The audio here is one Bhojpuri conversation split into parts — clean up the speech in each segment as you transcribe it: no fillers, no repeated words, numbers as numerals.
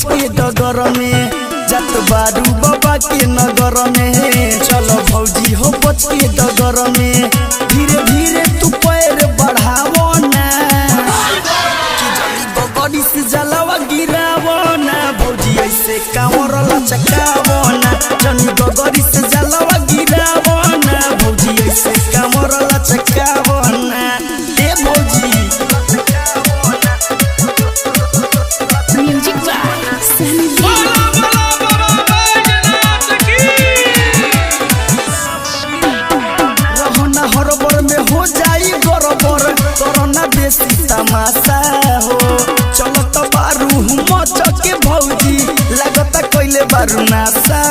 बच के डगर में जत बारू बाबा के नगर में। चलो भौजी हो बच के डगर में धीरे धीरे तू पैर बढ़ावो ना कि जल्दी गगरी से जलावा गिरावो ना भौजी ऐसे कांवर लचकावो ना जनी गगरी से जलावा गिरावो ना भौजी ऐसे कांवर लचकावो ना ए भौजी। म्यूजिक रहना हरबर में हो जाई गरबर करना बेसी तमाशा हो। चलो तो बारू मच के भौजी लगता कोइले बारू नासा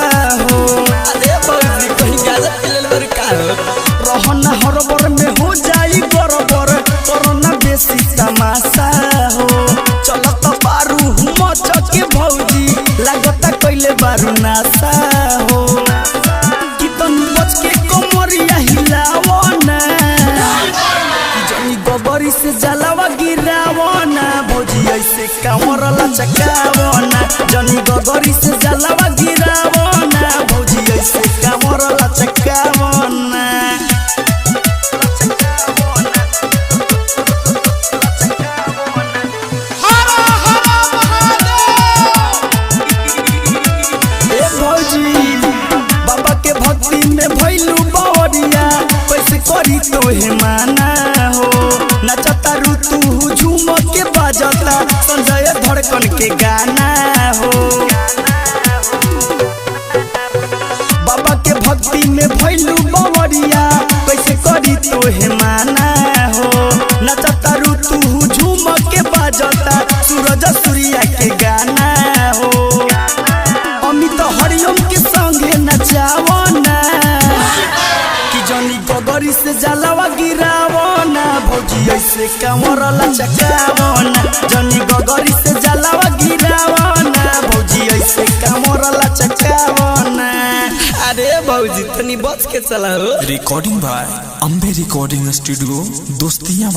हो। अरे भौजी कहीं गाजा पीले बारू का रहना हरबर में हो जाई गरबर करना बेसी तमाशा हो। चलो तो बारू मच के भौजी लगता कोइले बारू नासा हो। बच के कोमरिया हिलावो ना जनी गगरी से जलावा गिरावो ना भौजी ऐसे कांवर लचकावो ना जनी गगरी से जलावा गिरावो ना भौजी ऐसे कांवर लचकावो ना। ए भौजी बाबा के भक्ति में भइलू बावरिया कैसे करी तोहे माना हो। नचता ऋतु झूम के बाजता संजय धड़कन के गाना हो। बाबा के भक्ति में भइलू बावरिया कैसे करी तोहे माना हो। नचता ऋतु झूम के बाजता सूरज सूर्या के गाना हो। अमित हरिओम के संगे नचावो ना कि जनी गगरी से जलावा गिरावो ना भौजी ऐसे कांवर लचकावो ना जनी गगरी से जलावा गिरावो ना भौजी ऐसे कांवर लचकावो ना। अरे भौजी तनी बच के चला हो। Recording by Ambe recording studio Dostiyan.